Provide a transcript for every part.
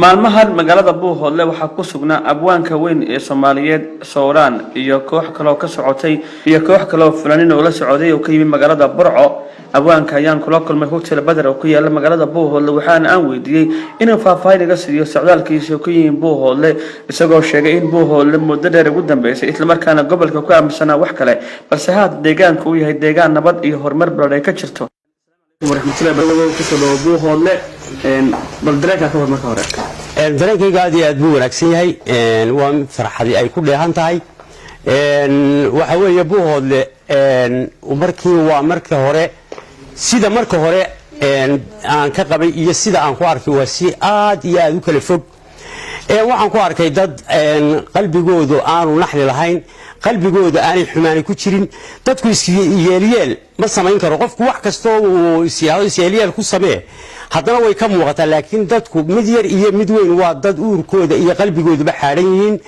maalmahan magaalada Buuhoodle waxaa ku sugnaa abwaanka weyn ee Soomaaliyeed Sooraan iyo koox kale oo ka socotay iyo koox kale oo fulanin oo la socday oo ka yimid magaalada Burco. abwaanka ayaan kula kulmay hotel Badar oo ku yaala magaalada Buuhoodle waxaana aan weydiiyay inuu faahfaahin iga siiyo socdaalkiisa ku yimid Buuhoodle isagoo sheegay in Buuhoodle muddo dheer ugu dambeysay isla markaana gobolka ku aaminsanaa wax kale balse hadda deegaanku uu yahay deegaan nabad iyo horumar badan ka jirto. ورحمة الله كسبوا بوهولة بلدرك أكبر مركورة. درك قاعد يدبو ركسيه وفرحة أي كل هانتاي وحوي بوهولة ومركي ومركه هراء سيدا مركه هراء عن كقبل يسيدا عن قارك وسي عاد يا ذوك الفوق وعن قارك يدد قلبي جودو عن ونحل الهين قلبي جود أنا حماني كتيرين تدكوس يليل بس ما ينكر قفك واحد كستو وسياليل كوسمه حتى لو يكمل وقت لكن تدكو مدير مدوين وضد أور كود قلبي جود بحالين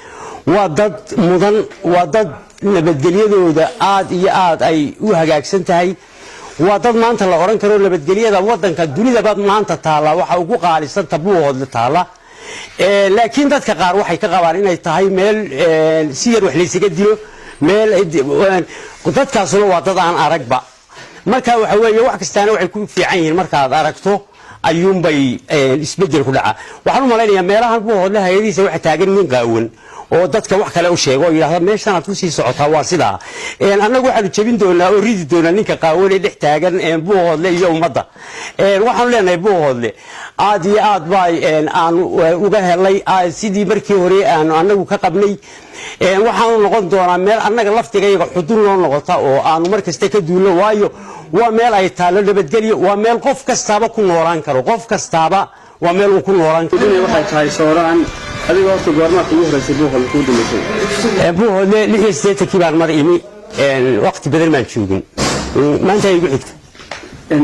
وضد مدن وضد نبتجليه ده عاد أي وهجاك سنتهاي وضد ما أنت لو كانوا نبتجليه ده وضد كالدنيا ده بعد ما أنت طالع وحقوق على سنت أبوه هذا طالع لكن ذات كقار وحي كقارين يتهاي ميل سير وحليس كديو ميل قدرت كاسلو وضد عن أركبة مركا وحوي وحكستانه وحيكون في عين المركا أركته أيوم بي يسبدل كلها وحنو مالين ميلها بوه لها يدي سوي حتاجر من قاون ودتك wax kale u sheego ilaahay meeshan ku sii socota waa sida anagu waxaan jabin doonaa oo ridi doonaa ninka qaawale dhex taagan Buuhoodle iyo umada waxaan leenahay Buuhoodle aad iyo aad bay aan uga helay sidii markii hore aan anagu ka qabnay waxaan noqon doonaa meel anaga laftigayga xudun loo noqota oo aan markasta ka duulo waayo waa meel ay taalo nabadgelyo waa meel qof kastaaba ku noolaan karo qof kastaaba waa meel uu ku noolaan karo waxay tahay Sooraan هذه وقت الجوارنا كلها رسبوها الكود المسؤول. بوه ليه كبار مريمي وقت بدل ما نشوفين ما أنت يقولك.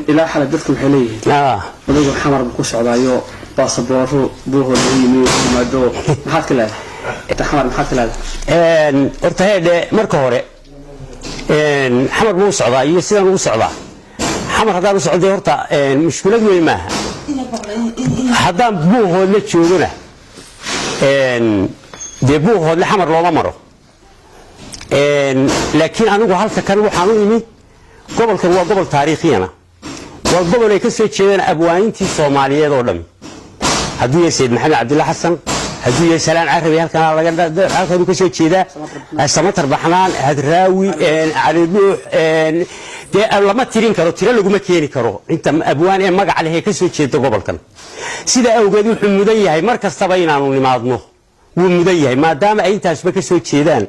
إلى حالة دفتم حليه. وذو حمر بكوش عضايو باصبورو بوه اليمين ومادو محط كله. تحمر محط كله. ارتهاد مركورة. حمر بوش عضايو سيدا بوش عضا. حمر هذا بوش عضايو هرتا مشكلة من ما. هذا بوه اللي تشوفونه. دبوه اللي حمر لولا مرة لكن أنا وحالك كانوا حانوني قبل تاريخي أنا والقبل يكسر شيئا أبوانتي الصومالية دولمي هدو يا سيد محمد عبد الله حسن هدو يا سلام عربي هالكان على كسر شيئا السمطر بحنان هدراوي على الروح لما ترين كرو ترى لو ما كيني كرو أنت أبوان ما قال عليه كسر شيئا قبل كان sida awgeedu wuxuu mudan yahay markasta inaanu nimaadno wuu mudan yahay maadaama ay intaasba ka soo jeedaan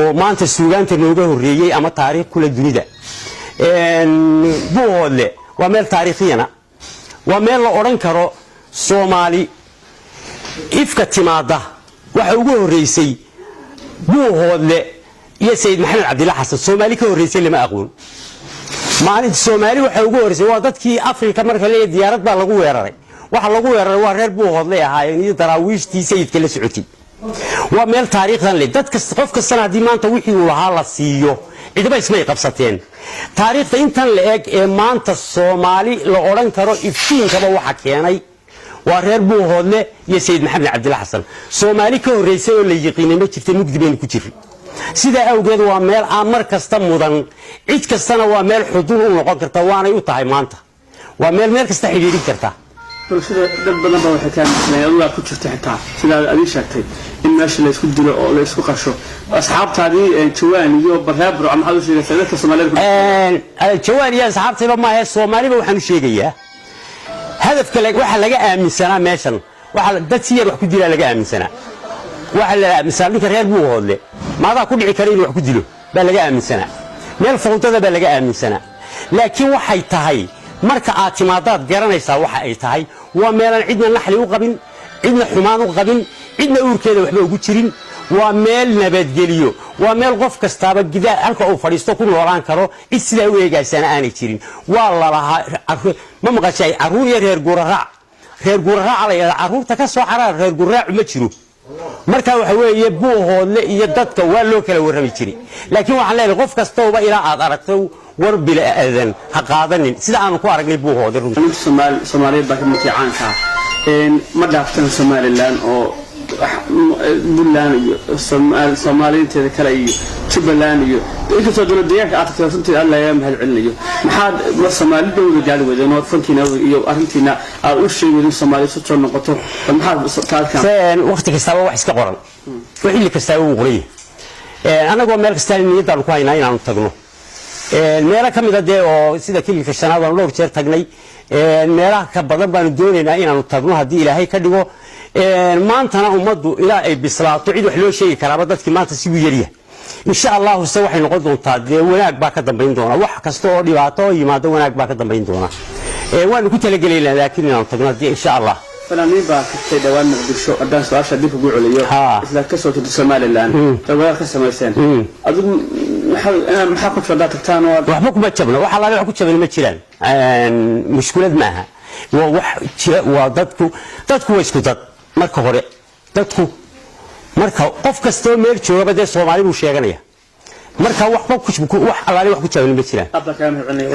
oo maanta suugaanta nooga horeeyay ama taariikh kula dunida Buuhoodle waa meel taariikhiyana waa meel la oran karo Soomaali ifka timaada waxa ugu horeysay Buuhoodle iyo Sayid Maxamed Cabdillah Xasan Soomaali ka horeysay lama aqoon maalinta Soomaali waxa ugu horeysay waa dadkii Afrika marka la diyaarad baa lagu weeraray waxa lagu weeraray waa reer Buuhoodle ahaayeen iyo daraawiishtii sayidka la socotay waa meel taariikhdan leh dadka qof kasta hadii maanta wixii uu lahaa la siiyo cidba ismay qabsateen taariikhda intan la eeg ee maanta Soomaali la oran karo iftiinkaba waxa keenay waa reer Buuhoodle iyo Sayid Maxamed Cabdillah Xasan Soomaali ka horeysay oo la yiqiinay ma jirtay mugdi been ku jiray sida awgeed waa meel aan mar kasta mudan cid kastana waa meel xudun u noqon karta waana u tahay maanta waa meel kasta xiriirin karta sida dad badan baa waxay tahay Allah ku jirta xitaa sida aad sheegtay in meesha la isku dilo oo la isku qasho asxaabtaadii jawaan iyo barabro ama hadu sheegay dadka Soomaaliyeed jawaan iyo asxaabtayba ma ahay Soomaaliba waxaan sheegayaa hadafka waxa laga aaminsanaa meeshan waxa dad si yar wax ku dila laga aaminsanaa waxa la aaminsan reer Buuhoodle maada ku dhici kara in wax ku dilo baa laga aaminsanaa meel fawdada baa laga aaminsanaa laakiin waxay tahay marka aad timaadaad garanaysaa waxa ay tahay waa meelan cidna naxli u qabin cidna xumaan u qabin cidna uurkeeda waxba ugu jirin waa meel nabadgeliyo waa meel qof kastaaba gidaa halka uu fadhiisto ku noolaan karo cid sida u eegaysana aanay jirin waa la lahaa ma maqashay caruur yar reer guuraraac la yiraahdo caruurta ka soo xaraa reer guuraraac ma jiro marka waxa weeye Buuhoodle iyo dadka waa loo kala warrami jiray laakiin waxaan leeyahay qof kastaba ilaa aad aragto war bila aadan ha qaadanin sida aan ku aragnay Buuhoodle Soomaaliyeed baa ka mid ah ما دافتن Somaliland أو بلان Somaliland كلا تبلان إنت تقول الديانك أعتقد أنت الله يوم هالعلني محد والصومالي دول قالوا إذا نور فنتنا وأرنتنا أو شيء من الصومالي ستر نقطة محد صار كم فين وقتك استوى واحد كقرن وحيل كستوى وغريه أنا قوم ملك استاني يدار كوينا هنا نتقنه الميرا كم إذا ده أو سيدا كل كشنا هذا لو كتير تقني الميرا كبرنا بندوننا هنا نتقنه هدي إلى هي كديو ما أنت أنا أمضوا إلى بصلاة تعيد حلو شيء كرامات كمان تسوي جريه إن شاء الله سوى نقدون تاد وناك باك دم دونا وح كستور ديواتو يمادو وناك باك دم دونا وأنا كنت لقليل لكن نتقنه دي إن شاء الله فلاني باك تدوان مقدشو أدان سؤال شديد بقول عليه إذا كسرت السماء الآن تقول كسر سين أظن أنا محاكم فرداتك تانو وحبكم بتشبنا وحلا لا حكوا تشبنا متشلان مشكلة معها وضدكو ويسكت مركو هراء ضدكو marka qof kasto meel jooga bade Soomaali uu sheeganaya marka wax ku wax alaali wax ku jabin ma jiraan abda kaamil cunay